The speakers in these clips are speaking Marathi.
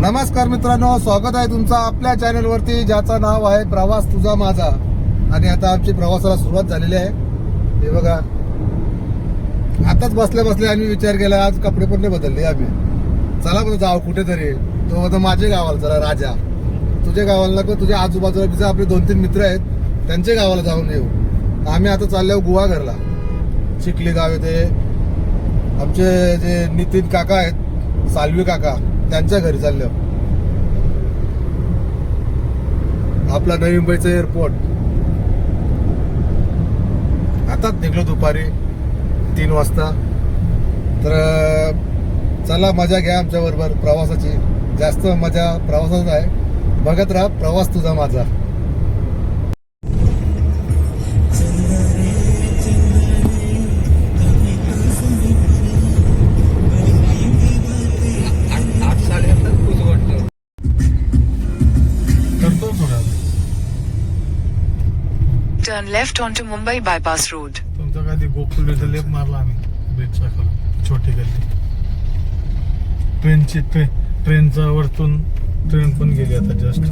नमस्कार मित्रांनो, स्वागत आहे तुमचं आपल्या चॅनलवरती ज्याचं नाव आहे प्रवास तुझा माझा. आणि आता आमची प्रवासाला सुरुवात झालेली आहे. हे बघा, आताच बसल्या बसल्या आम्ही विचार केला, आज कपडे पण नाही बदलले आम्ही. चला बरं जाऊ कुठेतरी. तो होता माझ्या गावाला, चला राजा तुझ्या गावाला नको, तुझ्या आजूबाजूला तिथे आपले 2-3 मित्र आहेत त्यांच्या गावाला जाऊन येऊ. आम्ही आता चाललो गुहा घरला. चिखली गाव आहे ते. आमचे जे नितीन काका आहेत, सालवी काका, त्यांच्या घरी चाललो. आपला नवी मुंबईचा एअरपोर्ट. आताच निघलो दुपारी 3 वाजता. तर चला मजा घ्या आमच्या बरोबर प्रवासाची. जास्त मजा प्रवासात आहे. बघत राहा प्रवास तुझा माझा. Turn left onto Mumbai Bypass Road. तुमचा कधी गोकुल लेप मारला आम्ही ब्रिजचा खालून, छोटी गल्ली. ट्रेनचा वरतून ट्रेन पण गेली आता जस्ट.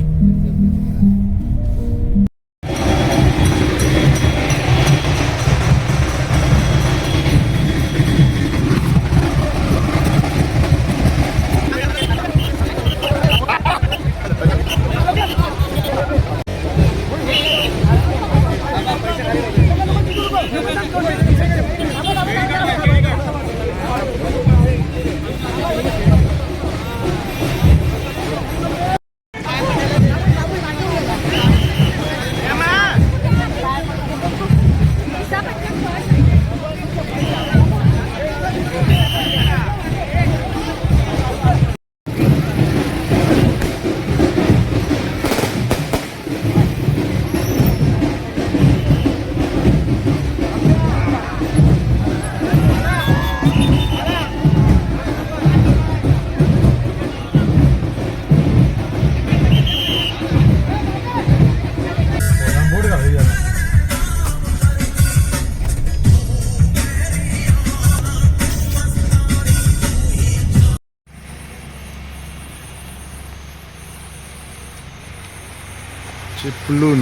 चिपळूण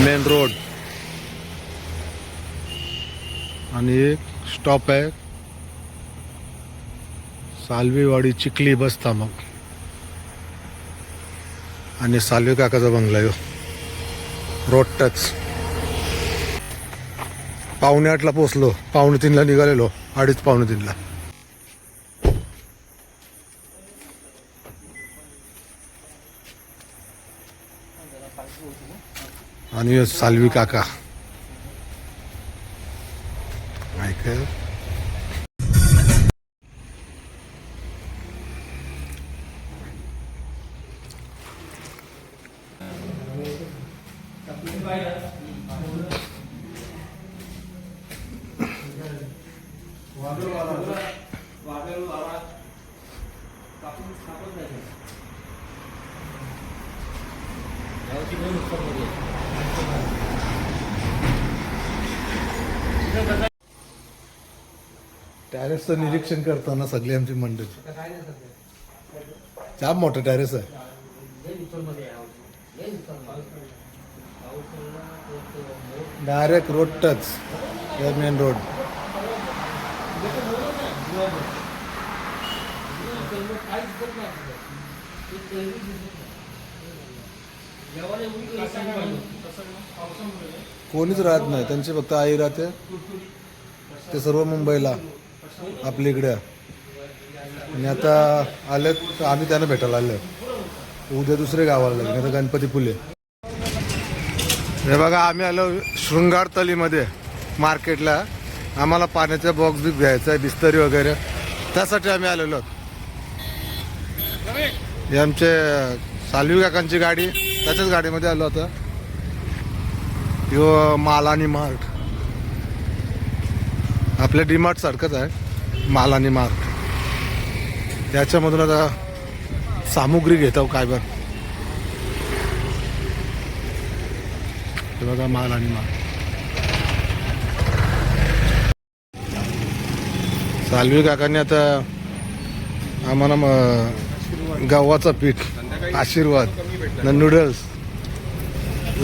मेन रोड आणि एक स्टॉप आहे सालवीवाडी चिखली बस स्थानक. आणि सालवी काकाचा बंगला आहे रोड टच. 7:45 पोचलो, 2:45 निघालेलो, 2:30-2:45. आणि सालवी काका ऐक. टॅरेसचं निरीक्षण करताना सगळी आमची मंडळी. जाम मोठं टॅरेस आहे. Direct road touch, main road. कोणीच राहत नाही, त्यांची फक्त आई राहते. ते सर्व मुंबईला आपल्या इकडे. आणि आता आले तर आम्ही त्यांना भेटायला आलो. उद्या दुसरे गावाला लागले, आता गणपतीपुले. हे बघा, आम्ही आलो शृंगार तलीमध्ये मार्केटला. आम्हाला पाण्याचा बॉक्स बी घ्यायचा आहे, बिस्तरी वगैरे, त्यासाठी आम्ही आलेलो आहोत. हे आमचे सालवी काकांची गाडी, त्याच्याच गाडीमध्ये आलो आता. यो मालानी मार्ट, आपल्या डीमार्ट सारखंच आहे मालानी मार्ट. त्याच्यामधून आता सामुग्री घेतो काय बरं. हे बघा मालानी मार्ट. सालवी काकांनी आता आम्हाला गव्हाचं पीठ, आशीर्वाद न नूडल्स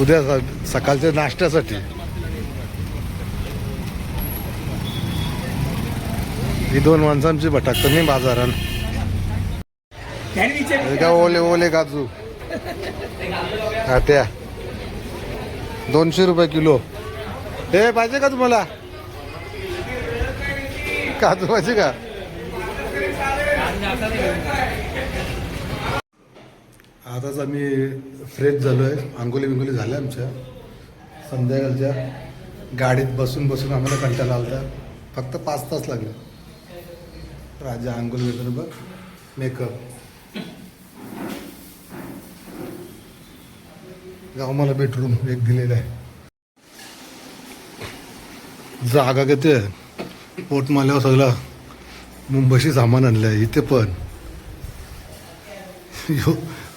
उद्या सकाळच्या नाश्त्यासाठी. ही 2 माणसांची भटकत नाही बाजारात. हे का ओले ओले काजू त्या 200 रुपये किलो. हे पाहिजे का तुम्हाला काजू पाहिजे का? आताच आम्ही फ्रेश झालो आहे. आंघोळी बिंगोली झाल्या आमच्या संध्याकाळच्या. गाडीत बसून बसून आम्हाला कंटाळा आला. फक्त 5 तास लागले. राजा आंघोळी वगैरे बघ, मेकअप. गाव मला बेडरूम एक दिलेला आहे. जागा किती आहे. पोट माल्यावर सगळं मुंबईशी सामान आणलं आहे. इथे पण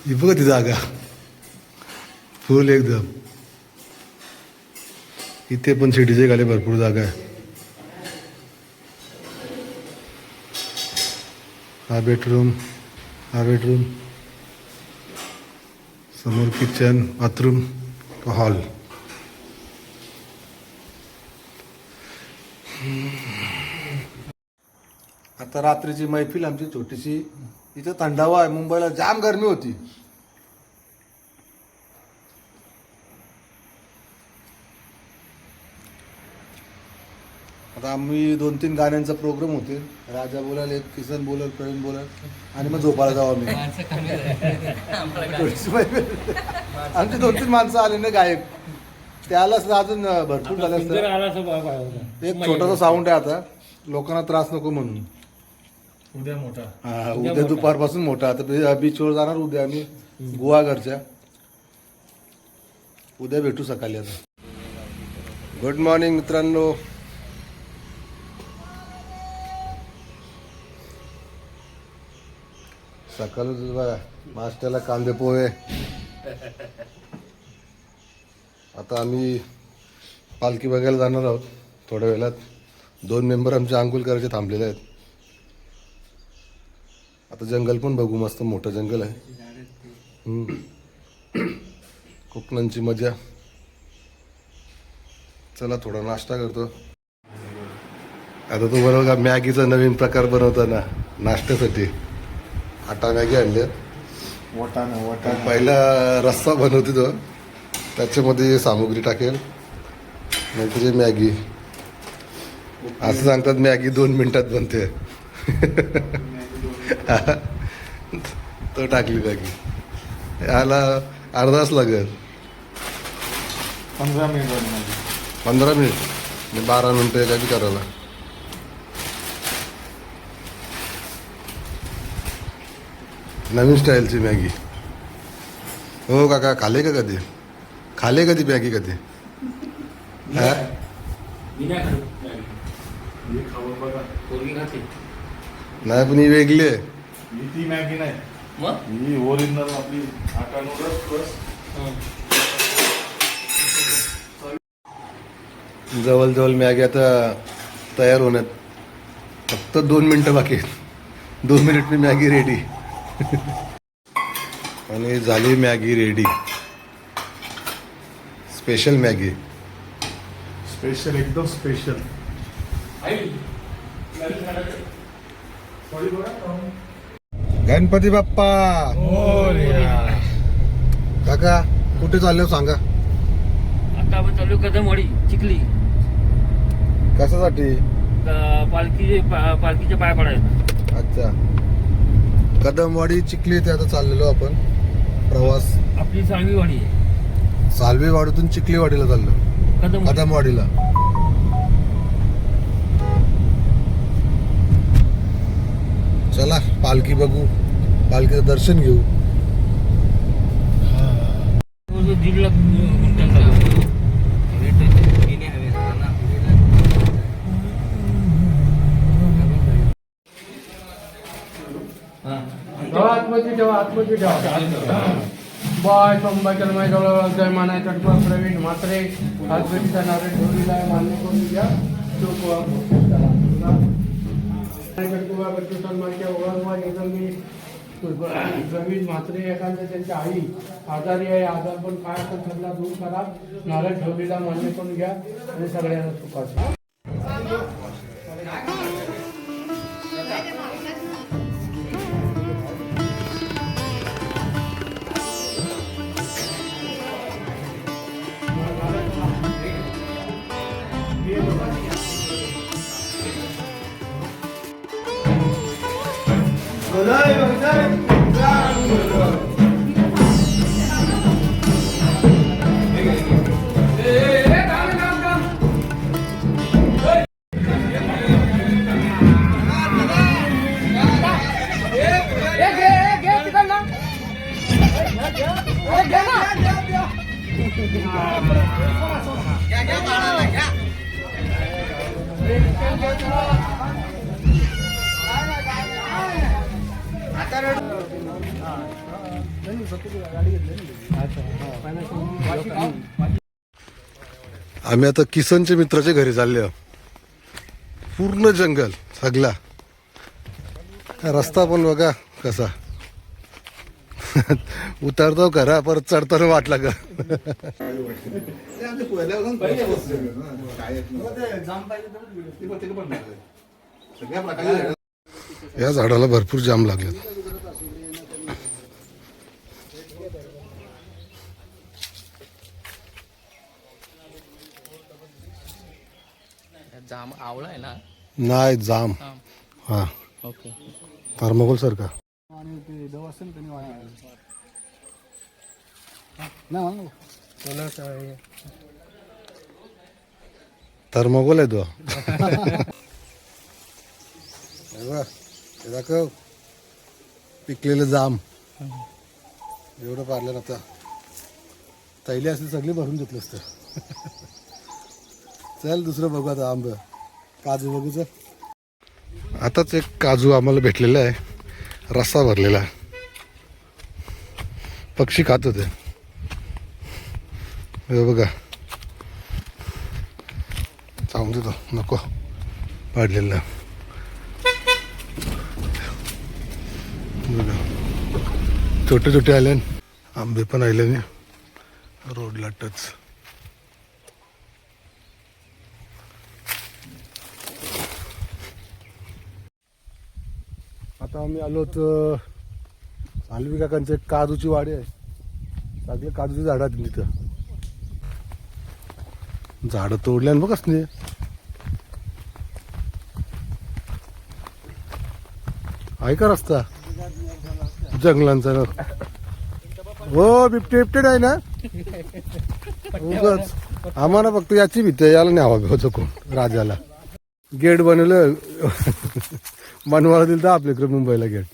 ही बघ ती जागा फुल एकदम. इथे पण सिटीचे गाले भरपूर जागा आहे. हा बेडरूम, हा बेडरूम, समोर किचन, बाथरूम, हॉल. आता रात्रीची मैफिल आमची छोटीशी. इथं थंडावा आहे. मुंबईला जाम गरमी होती. आता आम्ही 2-3 गाण्यांचा प्रोग्राम होते. राजा बोलाल, एक किसन बोलाल, प्रवीण बोलाल आणि मग झोपायला जाऊ आम्ही. आमचे 2-3 माणसं आले ना गायक. त्यालाच अजून भरपूर झालं असतं. एक छोटासा साऊंड आहे आता, लोकांना त्रास नको म्हणून. उद्या मोठा. हा, उद्या दुपारपासून मोठा. आता बीचवर जाणार उद्या आम्ही गुहागरच्या. उद्या भेटू सकाळी. आता गुड मॉर्निंग मित्रांनो. सकाळी बघा नाश्त्याला कांदे पोहे. आता आम्ही पालखी बघायला जाणार आहोत थोड्या वेळात. 2 मेंबर आमचे अंघोळ करायचे थांबलेले आहेत. आता जंगल पण बघू. मस्त मोठं जंगल आहे. कोकणांची मजा. चला थोडा नाश्ता करतो. आता तू बरोबर का मॅगीचा नवीन प्रकार बनवताना नाश्त्यासाठी आटा मॅगी आणल्या. वाटाणा पहिला रस्सा बनवते तो, त्याच्यामध्ये सामुग्री टाकेल, नंतर मॅगी. असं सांगतात मॅगी 2 मिनिटात बनते. तो टाकली मॅगी. याला अर्धा तास लागेल. 15 मिनिट. 15 मिनिट 12 मिनिटं एखादी करायला. नवीन स्टाईलची मॅगी. हो काका, खाले का कधी? खाले कधी मॅगी कधी? हा नाही, पण ही वेगळी आहे. ती मॅगी नाही, ही ओरिजिनल आपली आटा नूडल्स प्लस. जवळजवळ मॅगी आता तयार होण्यात फक्त 2 मिनटं बाकी आहेत. 2 मिनिटनी मॅगी रेडी. आणि झाली Maggi ready. Special Maggi. Special, एकदम स्पेशल. गणपती बाप्पा. काका कुठे चालले हो सांगा. आता आपण चालू कदमवाडी चिखली. कशासाठी? पालखीचे पाय पडायला. अच्छा, कदमवाडी चिखली ते आता चाललेलो आपण प्रवास. आपली साळवीवाडी आहे. सालवेवाडीतून चिखलीवाडीला चाललो. कदमवाडीला. चला पालखी बघू, पालखीचं दर्शन घेऊ. 1.5 लाख गुंठ्यांचा. आतमध्ये ठेवा, आतमध्ये ठेवा. बाय संभाजीराव मायगावला जय मानाय चटपा प्रवीण म्हात्रे आजबेटीचा नारळ ठेवलेला आहे. मान्य करून घ्या. चटकुवा बच्चू सन्मानच्या ओळखवा एकदम मी प्रवीण म्हात्रे एखाद्या त्यांच्या आई आजारी आहे, आजार पण काय असेल सगळा दूर करा, नारळ ठेवलेला मान्य करून घ्या आणि सगळ्यांना सुखाचे. आम्ही आता किसनच्या मित्राच्या घरी चालले आहोत. पूर्ण जंगल सगळा, रस्ता पण बघा कसा. उतरतो खरा, परत चढताना वाटला का. या झाडाला भरपूर जाम लागले. जाम आवळा आहे ना. नाही जाम. हा ओके. थर्माकोल सारखा. थर्माकोल आहे तो. दाखव पिकलेलं जाम एवढं पारलं ना. आता तैली असली सगळी भरून घेतलं असतं. चल दुसरं बघू आता. आंब काजू बघू. चल आताच एक काजू आम्हाला भेटलेला आहे, रस्सा भरलेला. पक्षी खात होते हे बघा. सांगून देतो नको पाडलेला. बघा छोटे छोटे आले, आंबे पण आले रोडला टच. आता आम्ही आलो तर सालवी काकांचं एक काजूची वाडी आहे. सगळे काजूची झाडं आहेत तिथं. झाडं तोडल्या बघ असणे. आहे का रस्ता जंगलांचा. हो बिबटे बिबटे आहे ना. उगाच आम्हाला फक्त याची भीती आहे, याला न्यावा होतं कोण. राजाला गेट बनवलं. मनवाला दिलं तर आपल्याकडे मुंबईला गेट.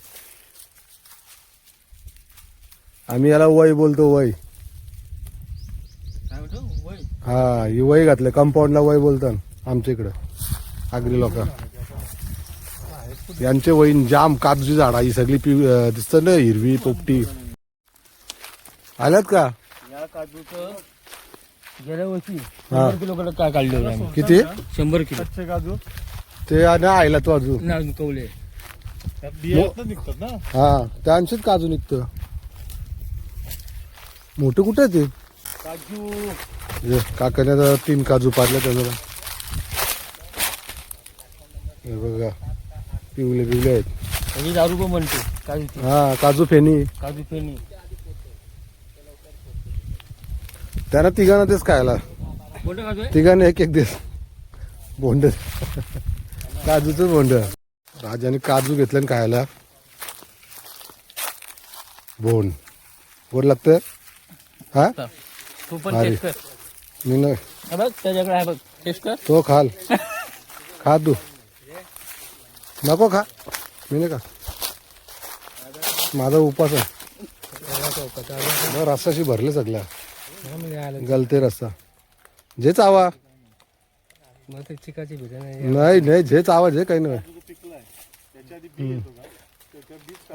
आम्ही याला वय बोलतो. वय. हा ही वय घातलं. कंपाऊंडला वय बोलतात आमच्या इकडं आगरी लोक. यांचे वहीन जाम काजूची झाडा ही सगळी दिसत ना, हिरवी पोपटी. आल्यात का या काजूचं गेल्या वर्षी हा. 100 किलो काय काढले होते आम्ही. किती 100 किलो कच्चे काजू ते आणि आयला तो अजून. नाही कवले. त्या बियातनं निघतात ना. हा त्यांचेच काजू निघतं. मोठे कुठे आहे ते काजू काकाने आता 3 काजू पाडले त्याला. हे बघा पिवले पिवले आहेत. आणि दारू पण म्हणते काजू. हा काजू फेनी. काजू फेणी त्यांना तिघांना तेच खायला. कोणतं काजू आहे? तिघांना एक एक दिस बोंड. काजूचं बोंड. राजाने काजू घेतलं आणि खायला. बोंड गोड लागतं. हा तू पण अरे. टेस्ट कर. मी नाही. हे बघ त्याच्याकडे आहे बघ. टेस्ट कर. तो खाल. खा तू. नको खा. मी नाही का. माझा उपास आहे. रस्साशी भरले सगळ्या. गलते रस्सा जे चावा. चिकाची भेट नाही नाही जे चावा जे काही नाही.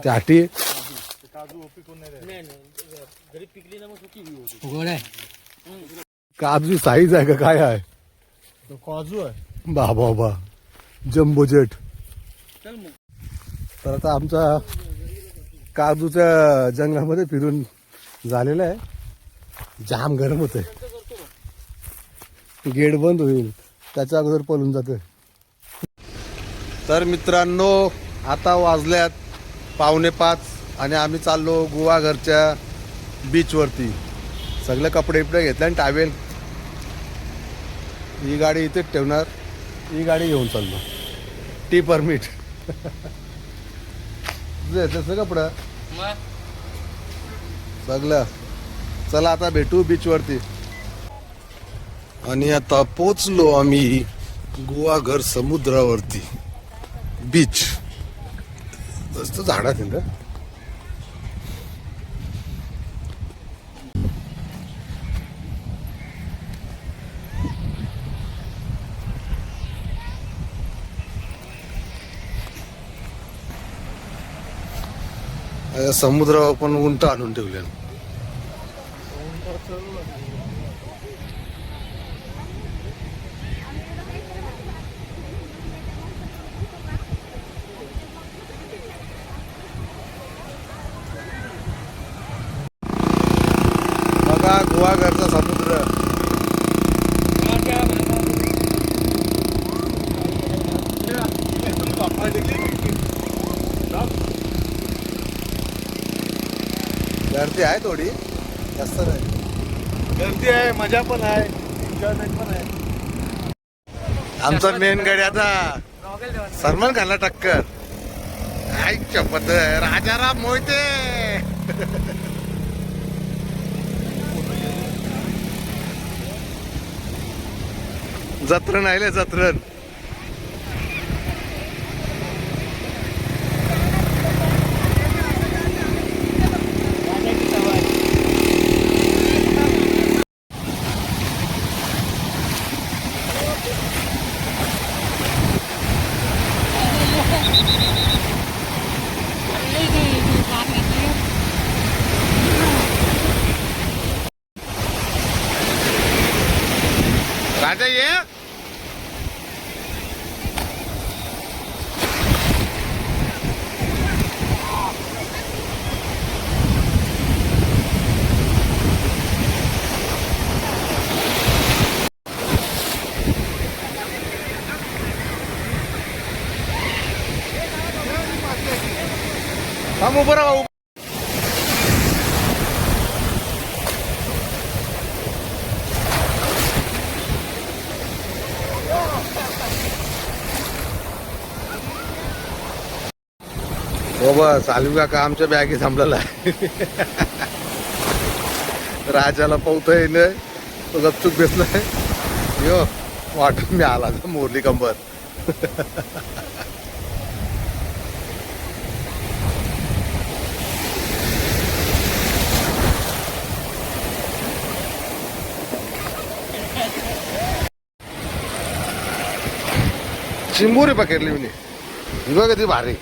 चाटी घरी पिकली ना मग सुकी काजू साईज आहे का काय आहे. काजू आहे. बाबा बा जम्बो जेट. चल मग. तर आता आमचा काजूच्या जंगलामध्ये फिरून झालेलं आहे. जाम गरम होतंय. गेट बंद होईल त्याच्या अगोदर पळून जातं. तर मित्रांनो आता वाजल्यात 4:45 आणि आम्ही चाललो गुहागरच्या बीचवरती. सगळे कपडे बिपडे घेतले आणि टावेल. ही गाडी इथेच ठेवणार. ही गाडी घेऊन चाललो. टी परमिट तसं कपडं सगळं. चला आता भेटू बीचवरती. आणि आता पोचलो आम्ही गुहागर समुद्रावरती. बीच मस्त झाडात आहे ना. समुद्रावर पण उंट आणून ठेवले. बघा गुहागरचा समुद्र. गर्दी आहे थोडी जास्त नाही. गर्दी आहे, मजा पण आहे, एन्जॉयमेंट पण आहे. आमचा मेन गाडी आता सलमान खानला टक्कर. काय चपत राजाराम मोहिते. जत्रण आहे जत्रण. राजा ये. थांब उभं राहा. हो बस आलू काका आमच्या बॅगी थांबलेला आहे. राजाला पावतोय न तो गपचूक बेसलाय. यो वाटून मी आला मोरली कंबर. चिंबोरी पकडली मी. ही बघ ती भारी.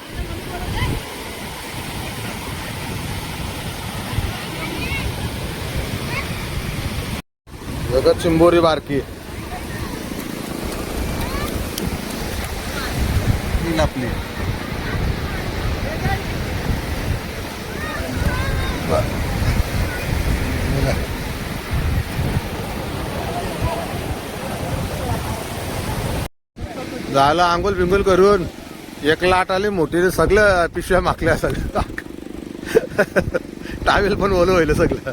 जगत चिंबोरी बारकी आपली. झालं आंघोळ बिंगोल करून 1 लाट आली मोठी. सगळं पिशव्या मागल्या. सगळं टावेल पण ओलं होईल सगळं.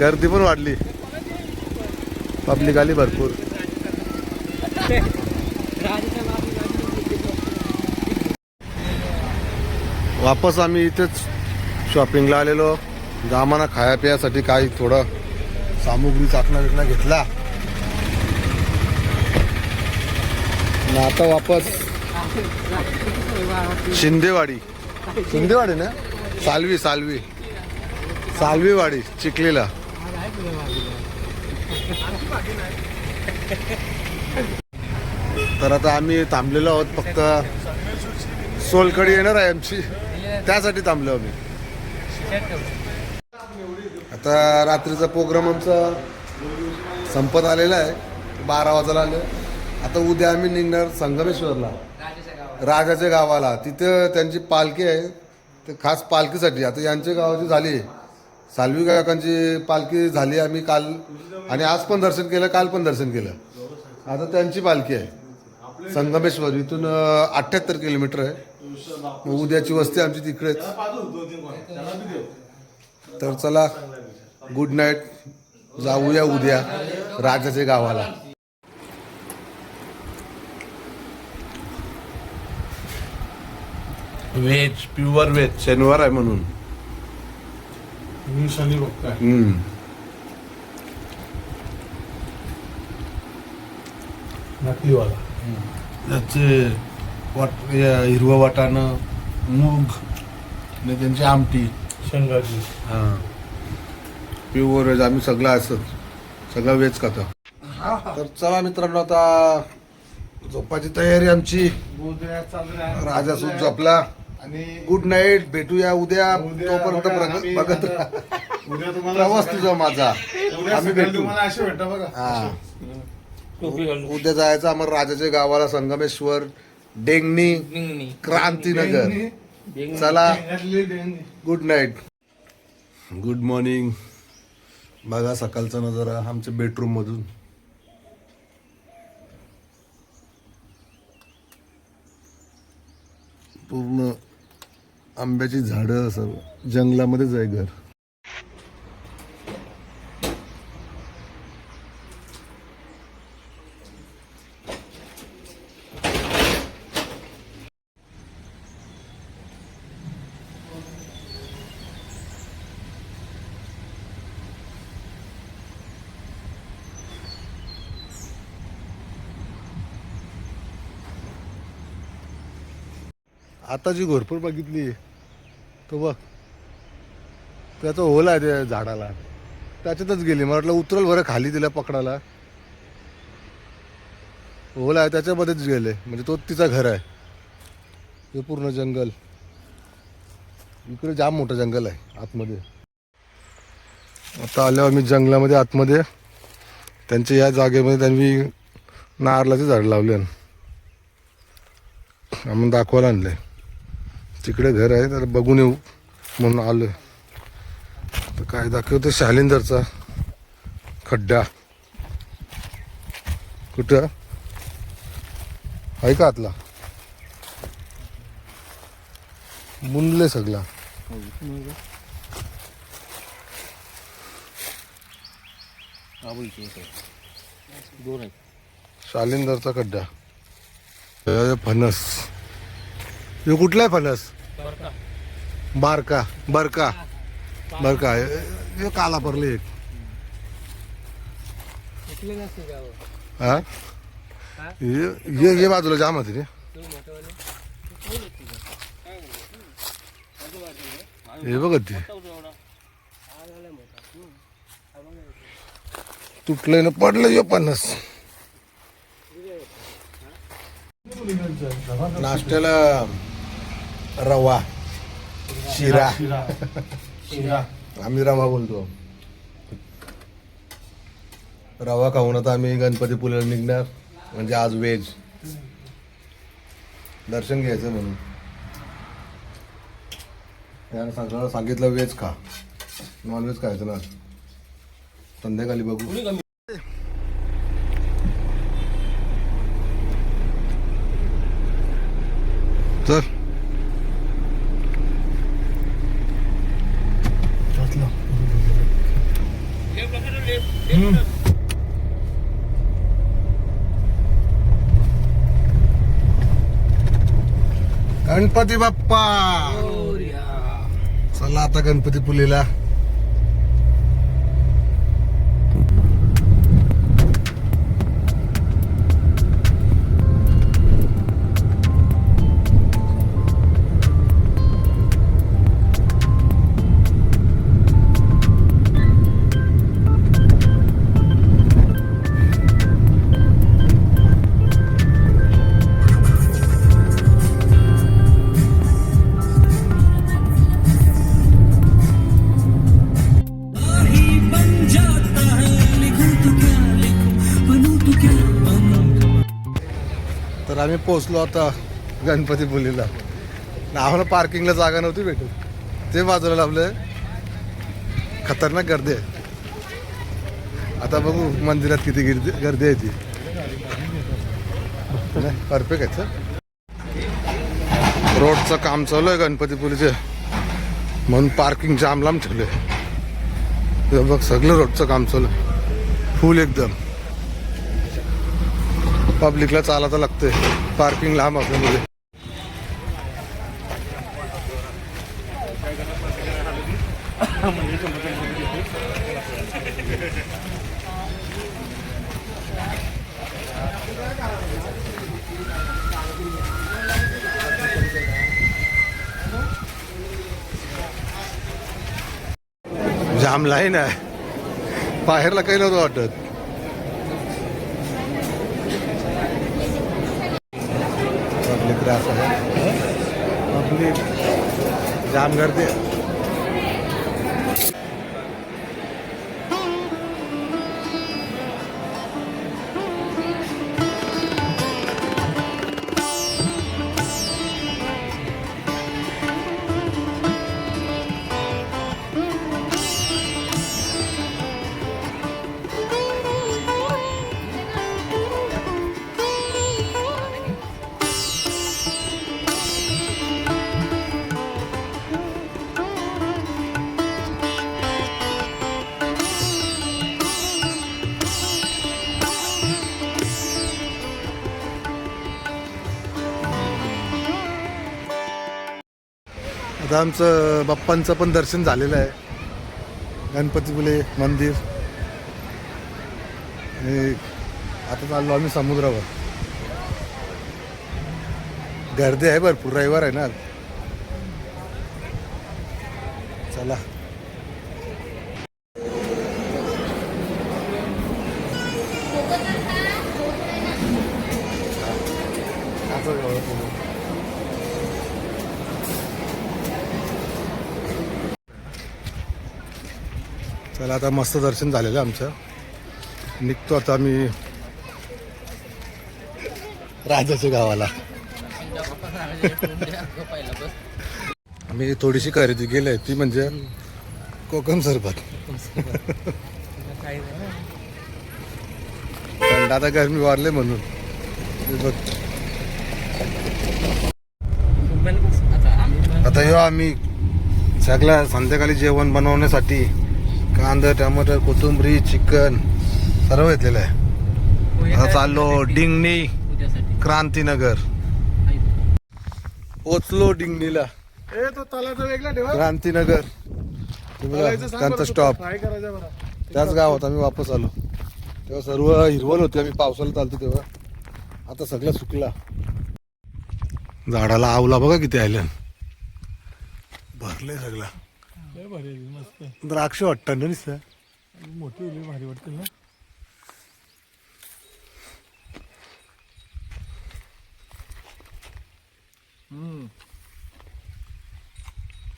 गर्दी पण वाढली. पब्लिक आली भरपूर. वापस आम्ही इथेच शॉपिंगला आलेलो. आम्हाला खाया पियासाठी काही थोडं सामुग्री चाकणा विकणा घेतला. आता वापस शिंदेवाडी. शिंदेवाडी ना सालवीवाडी चिखलीला. तर आता आम्ही थांबलेलो आहोत. फक्त सोलकडी येणार आहे आमची, त्यासाठी थांबलो आम्ही. आता रात्रीचा प्रोग्राम आमचा संपत आलेला आहे. 12 वाजायला आलं. आता उद्या आम्ही निघणार संगमेश्वरला, राजाच्या गावाला. तिथं त्यांची पालखी आहे. ते खास पालखीसाठी. आता यांच्या गावाची झाली, साल्वी काकांची पालखी झाली. आम्ही काल आणि आज पण दर्शन केलं, काल पण दर्शन केलं. आता त्यांची पालखी आहे संगमेश्वर, इथून 78 किलोमीटर आहे. मग उद्याची वस्ती आमची तिकडेच. तर चला, गुड नाईट, जाऊया उद्या राजाच्या गावाला. व्हेज, प्युअर व्हेज, शनिवार आहे म्हणून. मी शनी बघताय. नकलीवाला. त्याचे हिरवं वाटाणं, मूग आणि त्यांची आमटी, शेंगाची. हां, प्युअर व्हेज. आम्ही सगळं असं सगळं व्हेज खातो. तर चला मित्रांनो, आता झोपाची तयारी आमची. राजासूत झोपला. आणि गुड नाईट, भेटूया उद्या. तोपर्यंत आम्ही- बघत राहा. उद्या तुम्हाला प्रवास तुझा माझा. उद्या आम्ही सकाळी भेटू. तुम्हाला असे भेटा बघा. हा, टोपी घालून. उद्या जायचं आम्हाला राजाच्या गावाला, संगमेश्वर, डेंगणी, निंगणी. क्रांतीनगर. डेंगणी. चला, शेंगातली डेंगी. Good night, good morning. बघा सकाळचा नजारा आमच्या बेडरूम मधून. पूर्ण आंब्याची झाडं, सर्व जंगलामध्येच आहे घर. आता जी घोरपूर बघितली तो बघ, त्याचा होल आहे त्या झाडाला, त्याच्यातच गेली. मला वाटलं उतरल बरं खाली तिला पकडायला. होल आहे त्याच्यामध्येच गेले, म्हणजे तो तिचा घर आहे. हे पूर्ण जंगल, इकडे जाम मोठं जंगल आहे आतमध्ये. आता आल्यावर मी जंगलामध्ये आतमध्ये त्यांच्या या जागेमध्ये त्यांनी नारळाचे झाड लावले. आम्ही दाखवायला आणले. तिकडे घर आहे, तर बघून येऊ म्हणून आलो. तर काय दाखवतो, शालिंदरचा खड्डा. कुठं आहे का आतला? मुंडले सगळा. दोन आहेत. शालिंदरचा खड्डा. हे फणस. हे कुठला आहे फणस? बारका बरका बरका. हे काला परले एक. हा, ये बाजूला जाम होती रे. हे बघ ते तुटलंय ना, पडलं हे फणस. नाश्त्याला रवा, शिरा. आम्ही रवा बोलतो. रवा खाऊन आता आम्ही गणपतीपुळ्याला निघणार, म्हणजे आज व्हेज दर्शन घ्यायचं म्हणून. त्यानं सगळं सांगितलं व्हेज खा, नॉनव्हेज खायचं ना. संध्याकाळी बघू. चल गणपती बाप्पा. चला आता गणपतीपुळेला. तर आम्ही पोहोचलो आता गणपतीपुळेला. आम्हाला पार्किंगला जागा नव्हती भेटत, ते बाजूला लावलं. खतरनाक गर्दी आहे. आता बघू मंदिरात किती गर्दी आहे ती. परफेक्ट आहे सर. रोडचं काम चालू आहे गणपतीपुरीचे, म्हणून पार्किंग जाम लांब ठेवले. बघ सगळं रोडचं काम चालू आहे फुल एकदम. पब्लिकला चालायला लागतंय, पार्किंग लांब असल्यामुळे. जाम लाईन आहे, बाहेरला काही नव्हतं वाटत. पब्लिक त्रास आहे, पब्लिक जाम गर्दी आहे. आता आमचं बाप्पांचं पण दर्शन झालेलं आहे, गणपतीपुळे मंदिर. आणि आता चाललो आम्ही समुद्रावर. गर्दी आहे भरपूर, रविवार आहे ना. चला चला आता मस्त दर्शन झालेलं आहे आमचं. निघतो आता आम्ही राजाच्या गावाला. मी थोडीशी खरेदी केली आहे, ती म्हणजे कोकम सरबत. थंड आता गरमी वाढले म्हणून. बघ आता येऊ आम्ही सगळ्या संध्याकाळी जेवण बनवण्यासाठी कांदा, टमाटर, कोथिंबरी, चिकन सर्व घेतलेलं आहे. आता चाललो डिंगणी क्रांतीनगर. पोचलो डिंगणीला, क्रांतीनगर त्यांचा स्टॉप. त्याच गावात आम्ही वापस आलो. तेव्हा सर्व हिरवल होती, आम्ही पावसाला चालतो तेव्हा. आता सगळं सुकला. झाडाला आवला बघा किती आलं, भरले सगळं. द्राक्ष वाटतं ना नुसतं, मोठी भारी वाटते ना.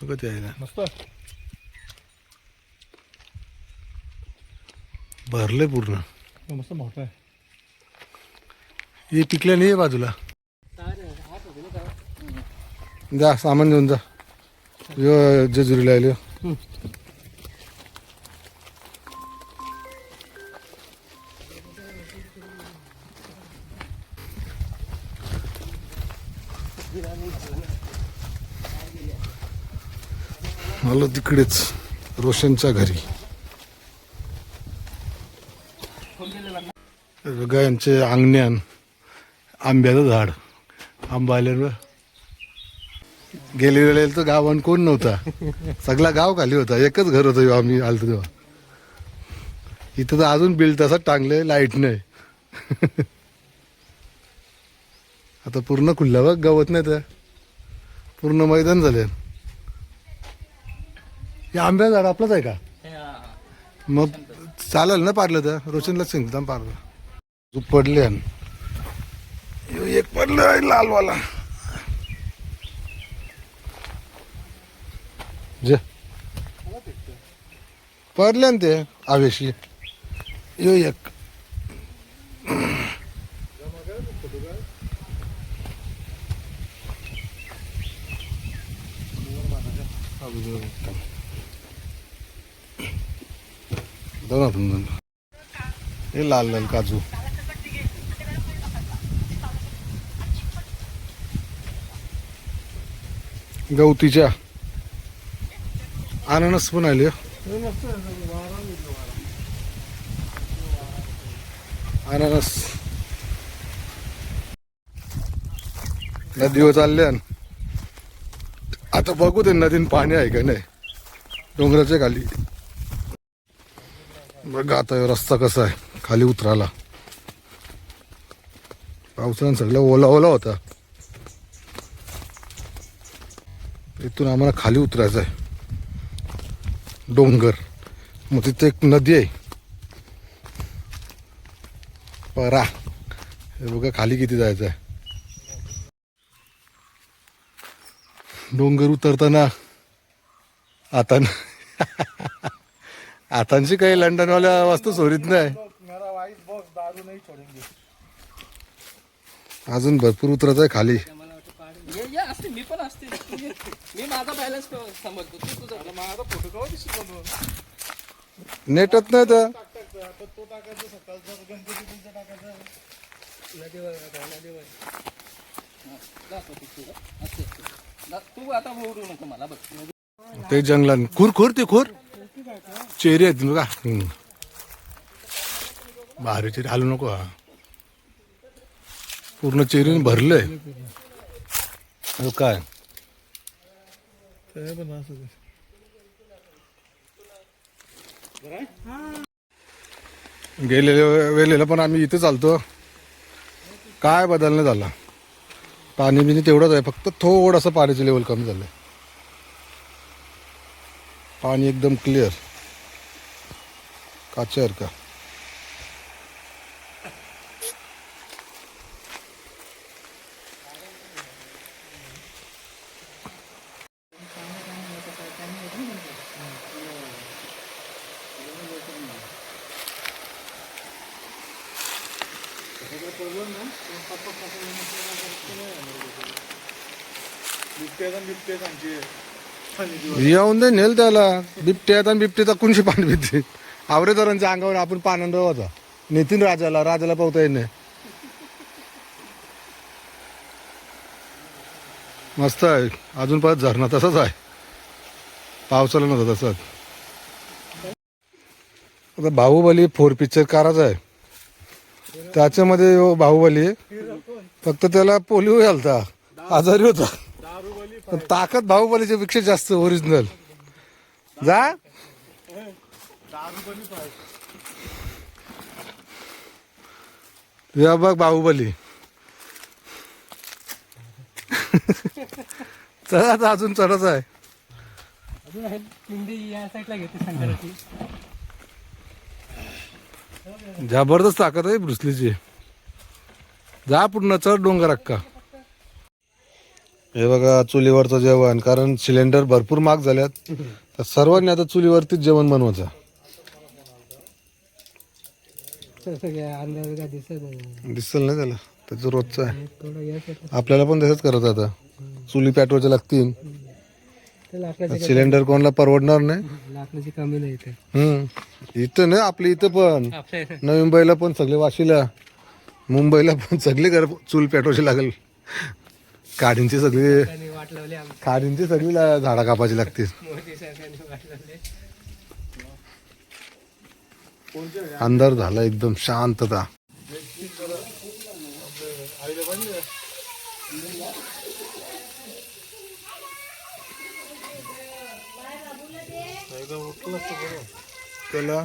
कधी आहे ना मस्त भरले पूर्ण, मस्त मोठा आहे. हे पिकलं नाही बाजूला. जा सामान घेऊन जा, जेजुरीला आलो. आलो तिकडेच रोशनच्या घरी. बघा यांचे अंगण्यान आंब्याचं झाड. आंबा आल्यावर गेले वेळेला तर गावान कोण नव्हता, सगळा गाव खाली होता. एकच घर होतं आम्ही आलतो तेव्हा. इथं तर अजून बिल तसंच टांगलंय, लाईट नाही. आता पूर्ण खुल्ला बघ, गवत नाही तर पूर्ण मैदान झाले. हे आंब्या झाड आपलंच आहे का? मग चालेल ना पारलं तर. रोशनला सांगितलं पारलं. पडले एक पडलं लालवाला. जे पडले ना ते आवेशी. यो एक दोन हे लाल लाल काजू गवतीच्या अननस पण आले अननस नदीवर चालले आता बघू ते नदीन पाणी आहे का नाही डोंगराच्या खाली बघा आता ह्यो रस्ता कसा आहे खाली उतराला पावसानं सगळं ओला ओला होता इथून आम्हाला खाली उतरायचं आहे डोंगर मग तिथे एक नदी आहे परा हे बघा खाली किती जायचं आहे डोंगर उतरताना आता आतांची काही लंडनवाल्या वस्तू सोडीत नाही अजून भरपूर उतरत आहे खाली मी पण असते मी माझा बॅलन्स समजतो तू तुझा माझा फोटो नेटच नाही तर तू आता बोलू नको मला बघ ते जंगलात खूर ते खूर चेरी आहेत बघा भारी चेरी हालू नको हा पूर्ण चेरीने भरलंय काय वेळेला पण आम्ही इथे चालतो काय बदल नाही झाला पाणी बिनी तेवढंच आहे फक्त थोडंसं पाण्याचं लेवल कमी झालंय पाणी एकदम क्लिअर काचेसारखा येऊन दे नेल त्याला बिबटे आहेत आणि बिबटेचा कोणशी पाणी पिते आवरेदारांच्या अंगावर आपण पानंद होता नितीन राजाला पावता येत नाही मस्त आहे अजून परत झरणा तसाच आहे पावसाला नव्हता तसाच आता बाहुबली 4 पिक्चर काराचा आहे त्याच्यामध्ये बाहुबली फक्त त्याला पोलिओ झालता आजारी होता पण ताकद बाहुबलीच्या पेक्षा जास्त ओरिजिनल जा या बघ बाहुबली चढा अजून चढच आहे जबरदस्त ताकद आहे ब्रुसलीची जा पूर्ण चढ डोंगर अक्का हे बघा चुलीवरचं जेवण कारण सिलेंडर भरपूर महाग झाल्यात तर सर्वांनी आता चुलीवरतीच जेवण बनवायचं दिसल नाही त्याला त्याचं रोजचं आहे आपल्याला पण तसंच करत आता चुली पेटवायच्या लागतील सिलेंडर कोणाला परवडणार नाही लाकडाची कमी नाही इथं नाही आपल्या इथं पण नवी मुंबईला पण सगळे वाशीला मुंबईला पण सगळे घर चूल पेटवायची लागेल काडींची सगळी झाडा कापायची लागतील अंधार झाला एकदम शांतता त्याला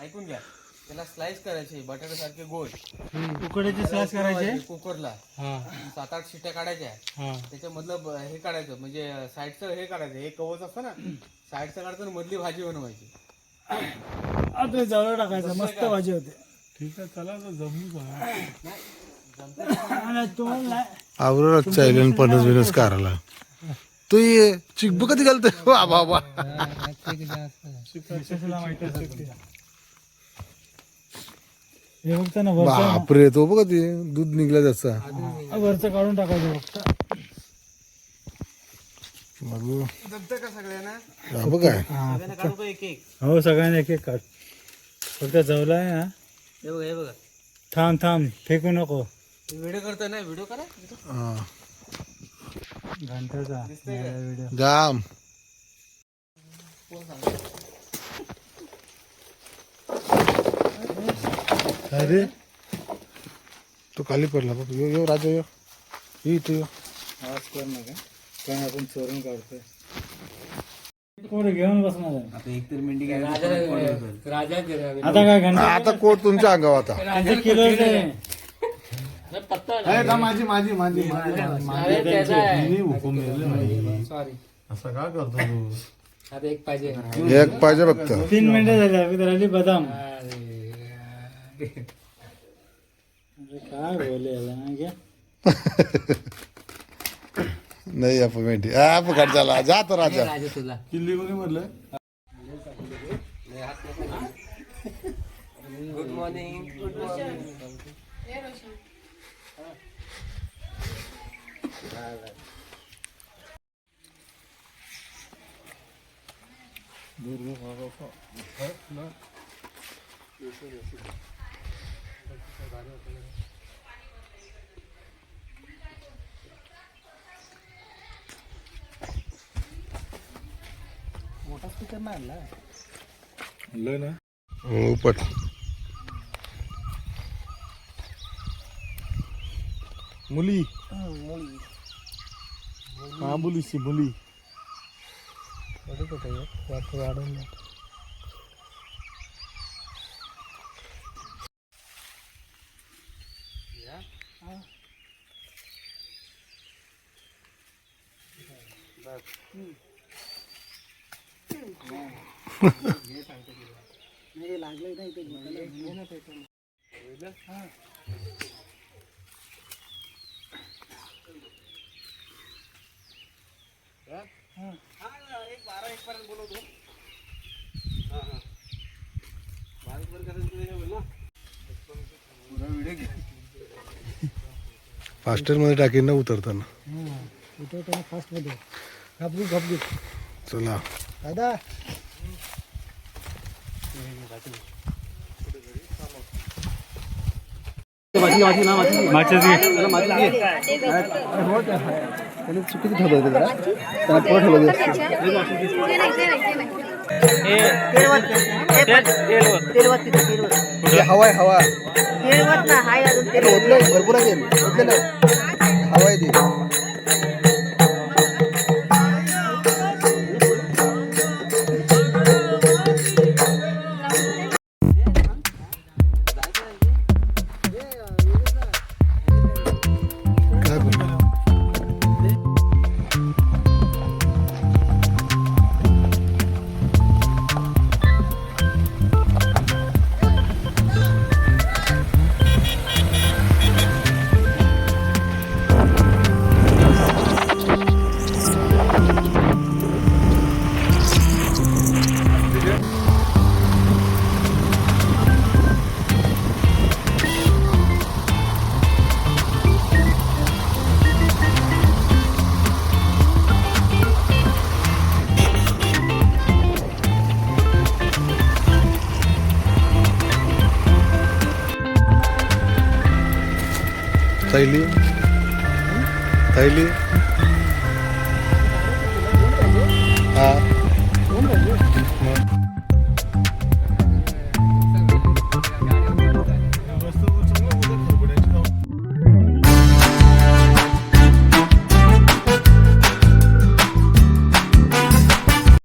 ऐकून घ्या त्याला स्लाइस करायचे बटाटे सारखे गोल उकडीचे स्लाइस करायचे कुकरला 7-8 शिट्या काढायच्या त्याच्यामधलं हे काढायचं म्हणजे साईडचं हे काढायचं हे कवच असतं ना साईडचं काढायचं आणि मधली भाजी बनवायची आता जवळ टाकायचं मस्त भाजी होते ठीक आहे चला जमू आवरच चायलेंट पन्नास करायला तू ये चिकबू कधी घालतोय वा बाबा हे फक्त ना वरचं बापरे तो बघ ते दूध निघला त्याचा वरचं काढून टाकायचं फक्त. बघू जमतं का सगळ्यांना? हा बघ काय सगळ्यांना काढू का एक एक? हो सगळ्यांना एक एक काढ. फक्त जवळ आहे ना. हे बघा हे बघा. थांब थांब फेकू नको. व्हिडिओ करतोय ना, व्हिडिओ करा. हा. घंटाचा व्हिडिओ. जाम अरे तो खाली पडला बघ यो यो राजा यो इथे यो आवाज कर नका कारण आपण चोरून काढतोय. कोण घेऊन बसणार आहे आता एक तर मेंढी राजा आता काय घंटा आता कोट तुमच्या अंगावर आता त्यांचं किलोच आहे. माझी माझी माझी मी हुकूम दिले नाही. असं का करतो तू? आता एक पाहिजे. एक पाहिजे फक्त 3 मिनिटं झाली अभी तर आली बदाम. अरे काय बोले याला ना घ्या. नाही आपण मेंढी आप घट झाला जातो राजा राजा तुला किल्ली कोणी म्हटलं? Good morning. Good morning. मोठा स्पीकर नाही आणला. आणलंय ना. उपट मुली हा मुलीची मुली वाढून फास्टर मध्ये टाकीन ना उतरताना उठवताना फास्ट मध्ये घाबरू घाबरू. चला दादा चुकीचं ठेवलं होतं जरा त्यांना पुढं ठेवलं हवा आहे हवा भरपूर आहे हवा आहे ते काय बोलतो थैली थैली